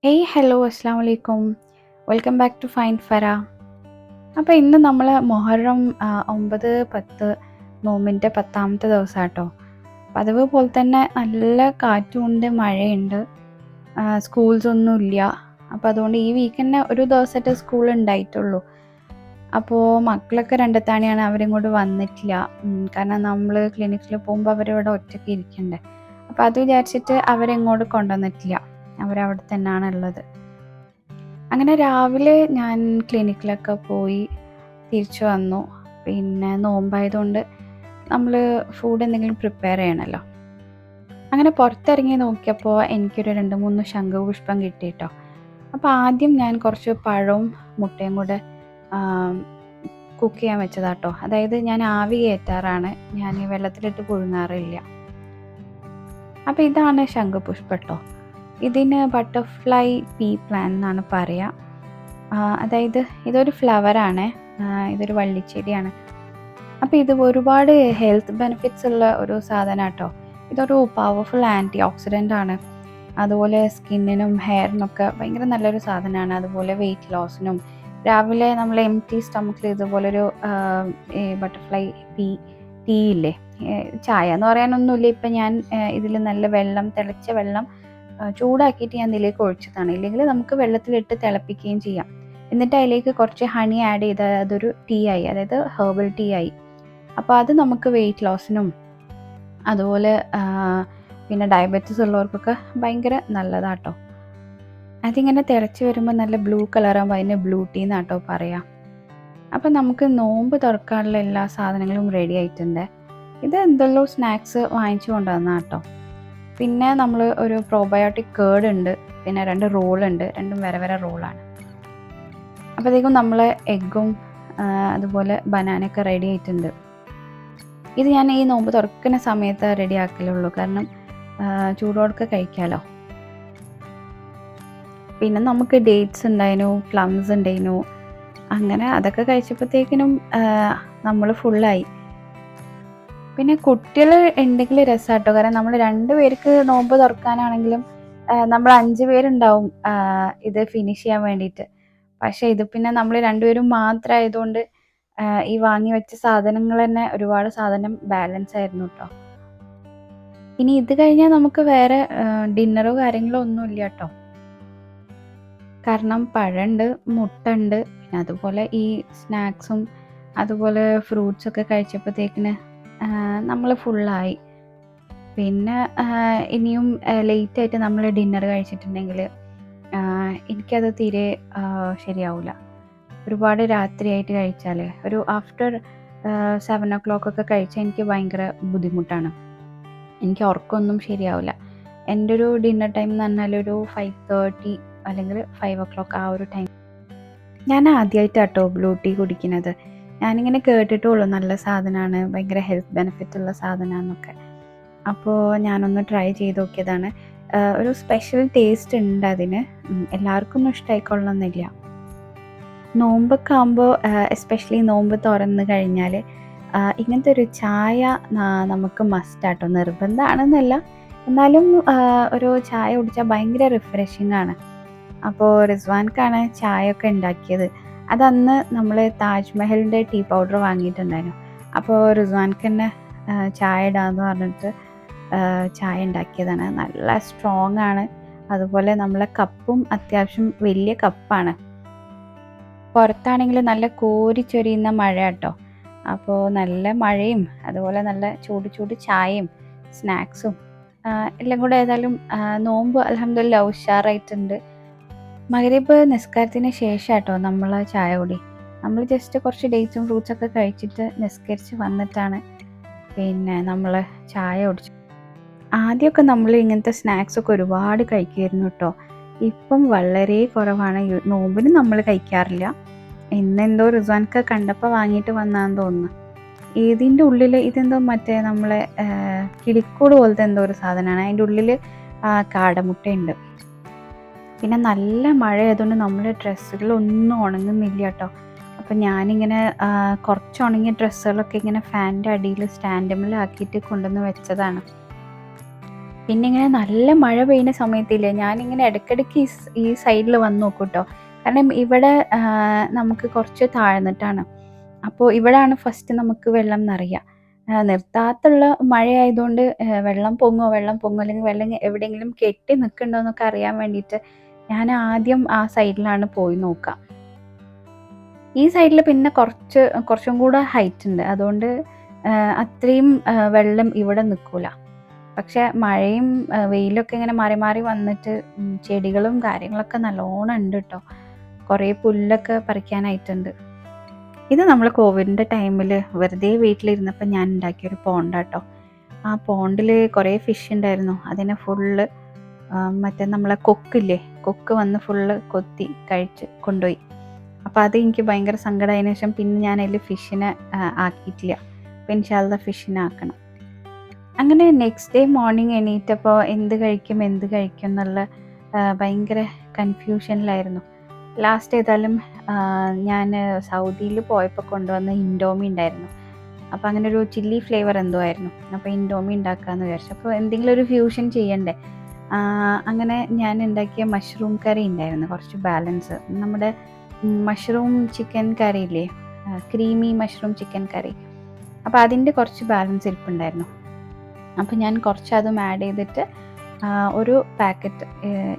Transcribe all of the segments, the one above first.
Hello അസ്സാം വലൈക്കും. Welcome back to find Farah. അപ്പോൾ ഇന്ന് നമ്മൾ മുഹറം 9, 10 നോമ്പിൻ്റെ 10ാമത്തെ ദിവസമാട്ടോ. പതിവ് പോലെ തന്നെ നല്ല കാറ്റുമുണ്ട്, മഴയുണ്ട്, സ്കൂൾസ് ഒന്നുമില്ല. അപ്പോൾ അതുകൊണ്ട് ഈ വീക്കെൻഡ് ഒരു ദിവസമായിട്ട് സ്കൂൾ ഉണ്ടായിട്ടുള്ളൂ. അപ്പോൾ മക്കളൊക്കെ രണ്ടത്താണിയാണ്, അവരിങ്ങോട്ട് വന്നിട്ടില്ല. കാരണം നമ്മൾ ക്ലിനിക്കിൽ പോകുമ്പോൾ അവരിവിടെ ഒറ്റയ്ക്ക് ഇരിക്കണ്ടേ. അപ്പോൾ അത് വിചാരിച്ചിട്ട് അവരെങ്ങോട്ട് കൊണ്ടുവന്നിട്ടില്ല, അവരവിടെ തന്നെയാണ് ഉള്ളത്. അങ്ങനെ രാവിലെ ഞാൻ ക്ലിനിക്കിലൊക്കെ പോയി തിരിച്ചു വന്നു. പിന്നെ നോമ്പായതുകൊണ്ട് നമ്മൾ ഫുഡ് എന്തെങ്കിലും പ്രിപ്പയർ ചെയ്യണമല്ലോ. അങ്ങനെ പുറത്തിറങ്ങി നോക്കിയപ്പോൾ എനിക്കൊരു 2-3 ശംഖുപുഷ്പം കിട്ടി കേട്ടോ. അപ്പോൾ ആദ്യം ഞാൻ കുറച്ച് പഴവും മുട്ടയും കൂടെ കുക്ക് ചെയ്യാൻ വെച്ചതാട്ടോ. അതായത് ഞാൻ ആവി കയറ്റാറാണ്, ഞാൻ വെള്ളത്തിലിട്ട് പുഴുങ്ങാറില്ല. അപ്പോൾ ഇതാണ് ശംഖുപുഷ്പം കേട്ടോ. ഇതിന് ബട്ടർഫ്ലൈ പീ പ്ലാൻ എന്നാണ് പറയുക. അതായത് ഇതൊരു ഫ്ലവറാണ്, ഇതൊരു വള്ളിച്ചെടിയാണ്. അപ്പോൾ ഇത് ഒരുപാട് ഹെൽത്ത് ബെനിഫിറ്റ്സ് ഉള്ള ഒരു സാധനം കേട്ടോ. ഇതൊരു പവർഫുൾ ആൻറ്റി ഓക്സിഡൻ്റ് ആണ്. അതുപോലെ സ്കിന്നിനും ഹെയറിനൊക്കെ ഭയങ്കര നല്ലൊരു സാധനമാണ്. അതുപോലെ വെയിറ്റ് ലോസിനും രാവിലെ നമ്മൾ എംപ്റ്റി സ്റ്റൊമക്കിൽ ഇതുപോലൊരു ബട്ടർഫ്ലൈ ടീ ഇല്ലേ, ചായ എന്ന് പറയാനൊന്നുമില്ല. ഇപ്പം ഞാൻ ഇതിൽ നല്ല വെള്ളം, തിളച്ച വെള്ളം ചൂടാക്കിയിട്ട് ഞാൻ ഇതിലേക്ക് ഒഴിച്ചതാണ്. ഇല്ലെങ്കിൽ നമുക്ക് വെള്ളത്തിലിട്ട് തിളപ്പിക്കുകയും ചെയ്യാം. എന്നിട്ട് അതിലേക്ക് കുറച്ച് ഹണി ആഡ് ചെയ്ത് അതൊരു ടീ ആയി, അതായത് ഹെർബൽ ടീ ആയി. അപ്പോൾ അത് നമുക്ക് വെയിറ്റ് ലോസിനും അതുപോലെ പിന്നെ ഡയബറ്റീസ് ഉള്ളവർക്കൊക്കെ ഭയങ്കര നല്ലതാട്ടോ. അതിങ്ങനെ തിളച്ച് വരുമ്പോൾ നല്ല ബ്ലൂ കളറാകുമ്പോൾ അതിന് ബ്ലൂ ടീ എന്നാട്ടോ പറയാം. അപ്പം നമുക്ക് നോമ്പ് തുറക്കാനുള്ള എല്ലാ സാധനങ്ങളും റെഡി ആയിട്ടുണ്ട്. ഇത് എന്തെല്ലോ സ്നാക്സ് വാങ്ങിച്ചു കൊണ്ടുവന്നാട്ടോ. പിന്നെ നമ്മൾ ഒരു പ്രോബയോട്ടിക് കേർഡ് ഉണ്ട്, പിന്നെ 2 റോളുണ്ട്, രണ്ടും വേറെ വേറെ റോളാണ്. അപ്പോഴത്തേക്കും നമ്മൾ എഗ്ഗും അതുപോലെ ബനാനയൊക്കെ റെഡി ആയിട്ടുണ്ട്. ഇത് ഞാൻ ഈ നോമ്പ് തുറക്കുന്ന സമയത്ത് റെഡി ആക്കലുള്ളൂ, കാരണം ചൂടോടൊക്കെ കഴിക്കാമല്ലോ. പിന്നെ നമുക്ക് ഡേറ്റ്സ് ഉണ്ടായിരുന്നു, പ്ലംസ് ഉണ്ടായിരുന്നു. അങ്ങനെ അതൊക്കെ കഴിച്ചപ്പോഴത്തേക്കിനും നമ്മൾ ഫുള്ളായി. പിന്നെ കുട്ടികൾ ഉണ്ടെങ്കിൽ രസമാട്ടോ, കാരണം നമ്മൾ 2 പേർക്ക് നോമ്പ് തുറക്കാനാണെങ്കിലും നമ്മൾ 5 പേരുണ്ടാവും ഇത് ഫിനിഷ് ചെയ്യാൻ വേണ്ടിയിട്ട്. പക്ഷേ ഇത് പിന്നെ നമ്മൾ 2 പേരും മാത്രമായതുകൊണ്ട് ഈ വാങ്ങി വെച്ച സാധനങ്ങൾ തന്നെ ഒരുപാട് സാധനം ബാലൻസ് ആയിരുന്നു കേട്ടോ. ഇനി ഇത് കഴിഞ്ഞാൽ നമുക്ക് വേറെ ഡിന്നറോ കാര്യങ്ങളോ ഒന്നുമില്ല കേട്ടോ. കാരണം പഴമുണ്ട്, മുട്ടുണ്ട്, പിന്നെ അതുപോലെ ഈ സ്നാക്സും അതുപോലെ ഫ്രൂട്ട്സൊക്കെ കഴിച്ചപ്പോഴത്തേക്കിന് നമ്മൾ ഫുള്ളായി. പിന്നെ ഇനിയും ലേറ്റായിട്ട് നമ്മൾ ഡിന്നർ കഴിച്ചിട്ടുണ്ടെങ്കിൽ എനിക്കത് തീരെ ശരിയാവില്ല. ഒരുപാട് രാത്രിയായിട്ട് കഴിച്ചാൽ, ഒരു ആഫ്റ്റർ 7 o'clock ഒക്കെ കഴിച്ചാൽ എനിക്ക് ഭയങ്കര ബുദ്ധിമുട്ടാണ്. എനിക്ക് ഉറക്കമൊന്നും ശരിയാവില്ല. എൻ്റെ ഒരു ഡിന്നർ ടൈം എന്ന് പറഞ്ഞാൽ ഒരു 5:30 അല്ലെങ്കിൽ 5 o'clock ആ ഒരു ടൈം. ഞാൻ ആദ്യമായിട്ടാട്ടോ ബ്ലൂ ടീ കുടിക്കുന്നത്. ഞാനിങ്ങനെ കേട്ടിട്ടുള്ളൂ നല്ല സാധനമാണ്, ഭയങ്കര ഹെൽത്ത് ബെനിഫിറ്റ് ഉള്ള സാധനമാണെന്നൊക്കെ. അപ്പോൾ ഞാനൊന്ന് ട്രൈ ചെയ്ത് നോക്കിയതാണ്. ഒരു സ്പെഷ്യൽ ടേസ്റ്റ് ഉണ്ട് അതിന്, എല്ലാവർക്കും ഒന്നും ഇഷ്ടമായിക്കൊള്ളണമെന്നില്ല. നോമ്പൊക്കെ ആകുമ്പോൾ എസ്പെഷ്യലി നോമ്പ് തുറന്ന് കഴിഞ്ഞാൽ ഇങ്ങനത്തെ ഒരു ചായ നമുക്ക് മസ്റ്റാട്ടോ. നിർബന്ധമാണെന്നല്ല, എന്നാലും ഒരു ചായ കുടിച്ചാൽ ഭയങ്കര റിഫ്രഷിംഗ് ആണ്. അപ്പോൾ റിസ്വാൻക്കാണ് ചായ ഒക്കെ ഉണ്ടാക്കിയത്. അതന്ന് നമ്മൾ താജ്മഹലിൻ്റെ ടീ പൗഡർ വാങ്ങിയിട്ടുണ്ടായിരുന്നു. അപ്പോൾ റിസ്വാൻക്ക് തന്നെ ചായ ഇടാമെന്ന് പറഞ്ഞിട്ട് ചായ ഉണ്ടാക്കിയതാണ്. നല്ല സ്ട്രോങ് ആണ്. അതുപോലെ നമ്മളെ കപ്പും അത്യാവശ്യം വലിയ കപ്പാണ്. പുറത്താണെങ്കിൽ നല്ല കോരിച്ചൊരിയുന്ന മഴ കേട്ടോ. അപ്പോൾ നല്ല മഴയും അതുപോലെ നല്ല ചൂട് ചൂട് ചായയും സ്നാക്സും എല്ലാം കൂടെ ഏതായാലും നോമ്പ് അൽഹംദുലില്ലാ ഉഷാറായിട്ടുണ്ട്. മഗ്‌രിബ് നിസ്കാരത്തിന് ശേഷം കേട്ടോ നമ്മൾ ചായ കുടി. നമ്മൾ ജസ്റ്റ് കുറച്ച് ഡേറ്റ്സും ഫ്രൂട്ട്സൊക്കെ കഴിച്ചിട്ട് നിസ്കരിച്ച് വന്നിട്ടാണ് പിന്നെ നമ്മൾ ചായ കുടിച്ചു. ആദ്യമൊക്കെ നമ്മൾ ഇങ്ങനത്തെ സ്നാക്സൊക്കെ ഒരുപാട് കഴിക്കുമായിരുന്നു കേട്ടോ. ഇപ്പം വളരെ കുറവാണ്. നോമ്പിന് നമ്മൾ കഴിക്കാറില്ല. ഇന്നെന്തോ റിസ്വാൻക്ക് കണ്ടപ്പോൾ വാങ്ങിയിട്ട് വന്നാന്ന് തോന്നുന്നു. ഇതിൻ്റെ ഉള്ളിൽ ഇതെന്തോ മറ്റേ നമ്മളെ കിളിക്കൂട് പോലത്തെ എന്തോ ഒരു സാധനമാണ്. അതിൻ്റെ ഉള്ളിൽ കാടമുട്ടയുണ്ട്. പിന്നെ നല്ല മഴ ആയതുകൊണ്ട് നമ്മുടെ ഡ്രസ്സുകളൊന്നും ഉണങ്ങുന്നില്ല കേട്ടോ. അപ്പം ഞാനിങ്ങനെ കുറച്ച് ഉണങ്ങിയ ഡ്രസ്സുകളൊക്കെ ഇങ്ങനെ ഫാനിൻ്റെ അടിയിൽ സ്റ്റാൻഡുമ്മലാക്കിയിട്ട് കൊണ്ടുവന്ന് വെച്ചതാണ്. പിന്നെ ഇങ്ങനെ നല്ല മഴ പെയ്യുന്ന സമയത്തില്ലേ, ഞാനിങ്ങനെ ഇടയ്ക്കിടയ്ക്ക് ഈ സൈഡിൽ വന്ന് നോക്കും കേട്ടോ. കാരണം ഇവിടെ നമുക്ക് കുറച്ച് താഴ്ന്നിട്ടാണ്. അപ്പോൾ ഇവിടാണ് ഫസ്റ്റ് നമുക്ക് വെള്ളം നിറയുക. നിർത്താത്തുള്ള മഴയായതുകൊണ്ട് വെള്ളം പൊങ്ങോ അല്ലെങ്കിൽ വെള്ളം എവിടെയെങ്കിലും കെട്ടി നിൽക്കുന്നുണ്ടോ എന്നൊക്കെ അറിയാൻ വേണ്ടിയിട്ട് ഞാൻ ആദ്യം ആ സൈഡിലാണ് പോയി നോക്കുക. ഈ സൈഡിൽ പിന്നെ കുറച്ചും കൂടെ ഹൈറ്റ് ഉണ്ട്, അതുകൊണ്ട് അത്രയും വെള്ളം ഇവിടെ നിൽക്കില്ല. പക്ഷെ മഴയും വെയിലൊക്കെ ഇങ്ങനെ മാറി മാറി വന്നിട്ട് ചെടികളും കാര്യങ്ങളൊക്കെ നല്ലോണം ഉണ്ട് കേട്ടോ. കുറേ പുല്ലൊക്കെ പറിക്കാനായിട്ടുണ്ട്. ഇത് നമ്മൾ കോവിഡിൻ്റെ ടൈമിൽ വെറുതെ വീട്ടിലിരുന്നപ്പോൾ ഞാൻ ഉണ്ടാക്കിയൊരു പോണ്ടാട്ടോ. ആ പോണ്ടിൽ കുറേ ഫിഷ് ഉണ്ടായിരുന്നു. അതിനെ ഫുള്ള് മറ്റേ നമ്മളെ കൊക്ക് വന്ന് ഫുള്ള് കൊത്തി കഴിച്ച് കൊണ്ടുപോയി. അപ്പോൾ അത് എനിക്ക് ഭയങ്കര സങ്കടമായതിനു ശേഷം പിന്നെ ഞാൻ അതിൽ ഫിഷിനെ ആക്കിയിട്ടില്ല. അപ്പോൾ ഇൻഷാല്ലാ ഫിഷിനെ ആക്കണം. അങ്ങനെ നെക്സ്റ്റ് ഡേ മോർണിംഗ് എണീറ്റപ്പോൾ എന്ത് കഴിക്കും എന്നുള്ള ഭയങ്കര കൺഫ്യൂഷനിലായിരുന്നു. ലാസ്റ്റ് ഏതായാലും ഞാൻ സൗദിയിൽ പോയപ്പോൾ കൊണ്ടുവന്ന ഇൻഡോമി ഉണ്ടായിരുന്നു. അപ്പോൾ അങ്ങനെ ഒരു ചില്ലി ഫ്ലേവർ എന്തോ ആയിരുന്നു. അപ്പോൾ ഇൻഡോമി ഉണ്ടാക്കാമെന്ന് വിചാരിച്ചു. അപ്പോൾ എന്തെങ്കിലും ഒരു ഫ്യൂഷൻ ചെയ്യണ്ടേ. അങ്ങനെ ഞാൻ ഉണ്ടാക്കിയ മഷ്റൂം കറി ഉണ്ടായിരുന്നു, കുറച്ച് ബാലൻസ്. നമ്മുടെ മഷ്റൂം ചിക്കൻ കറി ഇല്ലേ, ക്രീമി മഷ്റൂം ചിക്കൻ കറി. അപ്പോൾ അതിൻ്റെ കുറച്ച് ബാലൻസ് ഇരിപ്പുണ്ടായിരുന്നു. അപ്പോൾ ഞാൻ കുറച്ച് അതും ആഡ് ചെയ്തിട്ട് ഒരു പാക്കറ്റ്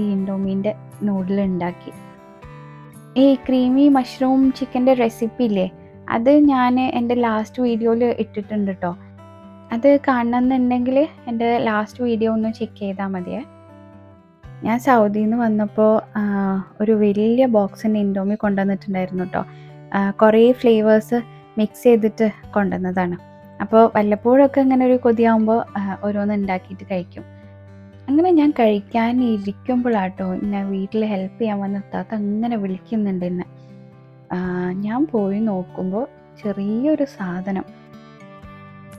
ഈ ഇൻഡോമീൻ്റെ നൂഡിൽ ഉണ്ടാക്കി. ഈ ക്രീമി മഷ്റൂം ചിക്കൻ്റെ റെസിപ്പി ഇല്ലേ, അത് ഞാൻ എൻ്റെ ലാസ്റ്റ് വീഡിയോയിൽ ഇട്ടിട്ടുണ്ട് കേട്ടോ. അത് കാണണമെന്നുണ്ടെങ്കിൽ എൻ്റെ ലാസ്റ്റ് വീഡിയോ ഒന്ന് ചെക്ക് ചെയ്താൽ മതിയേ. ഞാൻ സൗദിയിൽ നിന്ന് വന്നപ്പോൾ ഒരു വലിയ ബോക്സിൻ്റെ ഇൻഡോമി കൊണ്ടുവന്നിട്ടുണ്ടായിരുന്നു കേട്ടോ. കുറേ ഫ്ലേവേഴ്സ് മിക്സ് ചെയ്തിട്ട് കൊണ്ടുവന്നതാണ്. അപ്പോൾ വല്ലപ്പോഴൊക്കെ ഇങ്ങനെ ഒരു കൊതിയാകുമ്പോൾ ഓരോന്ന് ഉണ്ടാക്കിയിട്ട് കഴിക്കും. അങ്ങനെ ഞാൻ കഴിക്കാനിരിക്കുമ്പോഴാട്ടോ എന്നെ വീട്ടിൽ ഹെൽപ്പ് ചെയ്യാൻ വന്ന താത്ത അങ്ങനെ വിളിക്കുന്നുണ്ട് എന്നെ. ഞാൻ പോയി നോക്കുമ്പോൾ ചെറിയൊരു സാധനം.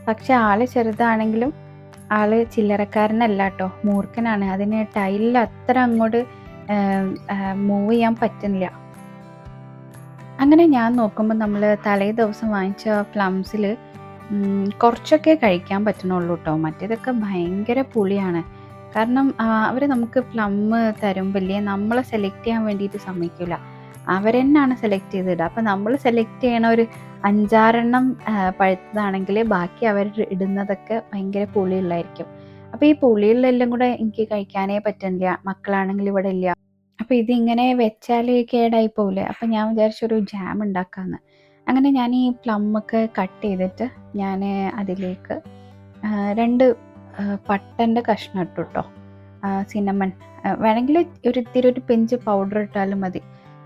പക്ഷെ ആൾ ചെറുതാണെങ്കിലും ആൾ ചില്ലറക്കാരനല്ല കേട്ടോ, മൂർഖനാണ്. അതിന് ടൈലിൽ അത്ര അങ്ങോട്ട് മൂവ് ചെയ്യാൻ പറ്റുന്നില്ല. അങ്ങനെ ഞാൻ നോക്കുമ്പോൾ നമ്മൾ തലേ ദിവസം വാങ്ങിച്ച പ്ലംസിൽ കുറച്ചൊക്കെ കഴിക്കാൻ പറ്റണുള്ളൂ കേട്ടോ. മറ്റേതൊക്കെ ഭയങ്കര പുളിയാണ്. കാരണം അവർ നമുക്ക് പ്ലം തരുമ്പില്ലേ, നമ്മളെ സെലക്ട് ചെയ്യാൻ വേണ്ടിയിട്ട് സമ്മതിക്കില്ല. അവരെന്നാണ് സെലക്ട് ചെയ്തിടുക. അപ്പോൾ നമ്മൾ സെലക്ട് ചെയ്യണ ഒരു 5-6 പഴുത്തതാണെങ്കിൽ ബാക്കി അവർ ഇടുന്നതൊക്കെ ഭയങ്കര പുളിയുള്ളതായിരിക്കും. അപ്പോൾ ഈ പുളിയുള്ളെല്ലാം കൂടെ എനിക്ക് കഴിക്കാനേ പറ്റുന്നില്ല. മക്കളാണെങ്കിൽ ഇവിടെ ഇല്ല. അപ്പോൾ ഇതിങ്ങനെ വെച്ചാൽ കേടായി പോകില്ലേ. അപ്പോൾ ഞാൻ വിചാരിച്ചൊരു ജാം ഉണ്ടാക്കാമെന്ന്. അങ്ങനെ ഞാൻ ഈ പ്ലമ്മൊക്കെ കട്ട് ചെയ്തിട്ട് ഞാൻ അതിലേക്ക് 2 പട്ടൻ്റെ കഷ്ണം ഇട്ടു കേട്ടോ. സിനമൺ വേണമെങ്കിൽ ഇത്തിരി ഒരു പിഞ്ച് പൗഡർ ഇട്ടാലും മതി.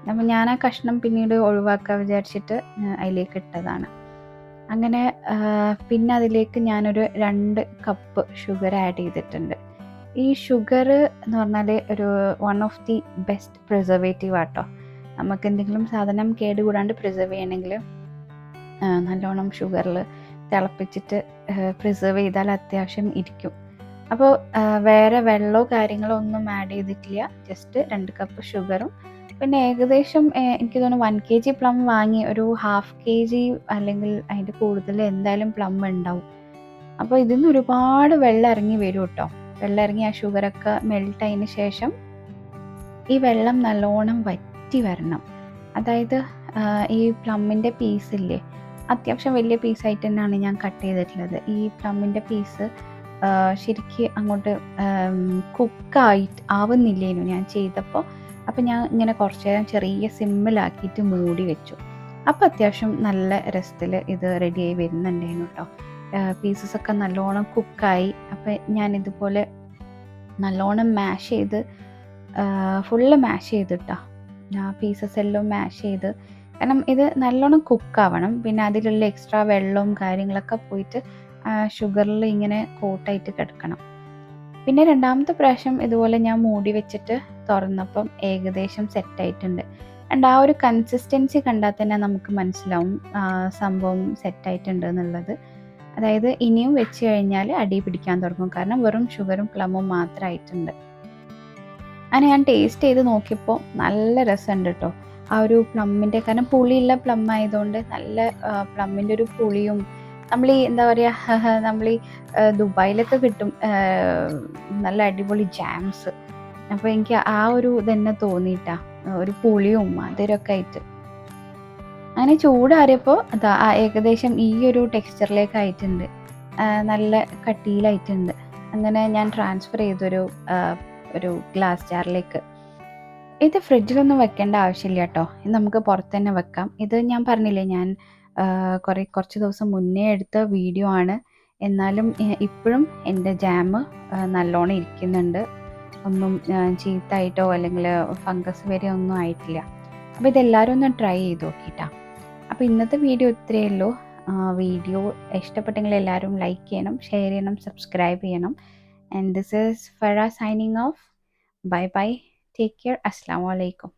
അപ്പോൾ ഞാൻ ആ കഷ്ണം പിന്നീട് ഒഴിവാക്കാൻ വിചാരിച്ചിട്ട് അതിലേക്ക് ഇട്ടതാണ്. അങ്ങനെ പിന്നെ അതിലേക്ക് ഞാനൊരു 2 കപ്പ് ഷുഗർ ആഡ് ചെയ്തിട്ടുണ്ട്. ഈ ഷുഗർ എന്ന് പറഞ്ഞാൽ ഒരു one of the best preservative ആട്ടോ. നമുക്ക് എന്തെങ്കിലും സാധനം കേടുകൂടാണ്ട് പ്രിസർവ് ചെയ്യണമെങ്കിൽ നല്ലോണം ഷുഗറിൽ തിളപ്പിച്ചിട്ട് പ്രിസർവ് ചെയ്താൽ അത്യാവശ്യം ഇരിക്കും. അപ്പോൾ വേറെ വെള്ളമോ കാര്യങ്ങളോ ഒന്നും ആഡ് ചെയ്തിട്ടില്ല. ജസ്റ്റ് 2 കപ്പ് ഷുഗറും പിന്നെ ഏകദേശം എനിക്ക് തോന്നുന്നു 1 kg പ്ലം വാങ്ങി ഒരു 1/2 kg അല്ലെങ്കിൽ അതിൻ്റെ കൂടുതൽ എന്തായാലും പ്ലം ഉണ്ടാവും. അപ്പോൾ ഇതിൽ നിന്ന് ഒരുപാട് വെള്ളം ഇറങ്ങി വരും കേട്ടോ. വെള്ളം ഇറങ്ങി ആ ഷുഗറൊക്കെ മെൽറ്റ് ആയതിന് ശേഷം ഈ വെള്ളം നല്ലോണം വറ്റി വരണം. അതായത് ഈ പ്ലമ്മിൻ്റെ പീസില്ലേ, അത്യാവശ്യം വലിയ പീസായിട്ട് തന്നെയാണ് ഞാൻ കട്ട് ചെയ്തിട്ടുള്ളത്. ഈ പ്ലമ്മിൻ്റെ പീസ് ശരിക്ക് അങ്ങോട്ട് ആവുന്നില്ലേനു ഞാൻ ചെയ്തപ്പോൾ. അപ്പോൾ ഞാൻ ഇങ്ങനെ കുറച്ച് നേരം ചെറിയ സിമ്മിലാക്കിയിട്ട് മൂടി വെച്ചു. അപ്പോൾ അത്യാവശ്യം നല്ല രസത്തിൽ ഇത് റെഡിയായി വരുന്നുണ്ടായിരുന്നു കേട്ടോ. പീസസൊക്കെ നല്ലോണം കുക്കായി. അപ്പോൾ ഞാനിതുപോലെ നല്ലോണം മാഷ് ചെയ്ത് ഫുള്ള് മാഷ് ചെയ്തിട്ടോ. പീസസ് എല്ലാം മാഷ് ചെയ്ത്, കാരണം ഇത് നല്ലോണം കുക്കാവണം. പിന്നെ അതിലുള്ള എക്സ്ട്രാ വെള്ളവും കാര്യങ്ങളൊക്കെ പോയിട്ട് ഷുഗറിൽ ഇങ്ങനെ കോട്ടായിട്ട് കിടക്കണം. പിന്നെ 2ാമത്തെ പ്രാവശ്യം ഇതുപോലെ ഞാൻ മൂടി വെച്ചിട്ട് തുറന്നപ്പം ഏകദേശം സെറ്റായിട്ടുണ്ട്. ആ ഒരു കൺസിസ്റ്റൻസി കണ്ടാൽ തന്നെ നമുക്ക് മനസ്സിലാവും സംഭവം സെറ്റായിട്ടുണ്ട് എന്നുള്ളത്. അതായത് ഇനിയും വെച്ച് കഴിഞ്ഞാൽ അടി പിടിക്കാൻ തുടങ്ങും, കാരണം വെറും ഷുഗറും പ്ലമ്മും മാത്രമായിട്ടുണ്ട്. അങ്ങനെ ഞാൻ ടേസ്റ്റ് ചെയ്ത് നോക്കിയപ്പോൾ നല്ല രസമുണ്ട് കേട്ടോ. ആ ഒരു പ്ലമ്മിൻ്റെ, കാരണം പുളിയുള്ള പ്ലം ആയതുകൊണ്ട് നല്ല പ്ലമ്മിൻ്റെ ഒരു പുളിയും നമ്മൾ ഈ എന്താ പറയുക നമ്മൾ ഈ ദുബായിലൊക്കെ കിട്ടും നല്ല അടിപൊളി ജാംസ്. അപ്പോൾ എനിക്ക് ആ ഒരു ഇതന്നെ തോന്നിയിട്ടാ, ഒരു പുളിയും മധുരമൊക്കെ ആയിട്ട്. അങ്ങനെ ചൂടാറിയപ്പോൾ അതാ ഏകദേശം ഈ ഒരു ടെക്സ്ചറിലേക്ക് ആയിട്ടുണ്ട്, നല്ല കട്ടിയിലായിട്ടുണ്ട്. അങ്ങനെ ഞാൻ ട്രാൻസ്ഫർ ചെയ്തൊരു ഒരു ഗ്ലാസ് ജാറിലേക്ക്. ഇത് ഫ്രിഡ്ജിലൊന്നും വെക്കേണ്ട ആവശ്യമില്ല കേട്ടോ, ഇത് നമുക്ക് പുറത്ത് തന്നെ വെക്കാം. ഇത് ഞാൻ പറഞ്ഞില്ലേ, ഞാൻ കുറച്ച് ദിവസം മുന്നേ എടുത്ത വീഡിയോ ആണ്. എന്നാലും ഇപ്പോഴും എൻ്റെ ജാം നല്ലോണം ഇരിക്കുന്നുണ്ട്. ഒന്നും ചീത്തായിട്ടോ അല്ലെങ്കിൽ ഫംഗസ് വരെ ഒന്നും ആയിട്ടില്ല. അപ്പോൾ ഇതെല്ലാവരും ഒന്ന് ട്രൈ ചെയ്ത് നോക്കിയിട്ടാ. അപ്പോൾ ഇന്നത്തെ വീഡിയോ ഇത്രയേ ഉള്ളൂ. വീഡിയോ ഇഷ്ടപ്പെട്ടെങ്കിൽ എല്ലാവരും ലൈക്ക് ചെയ്യണം, ഷെയർ ചെയ്യണം, സബ്സ്ക്രൈബ് ചെയ്യണം. And this is Farah signing off. Bye bye, take care, അസ്സലാമു അലൈക്കും.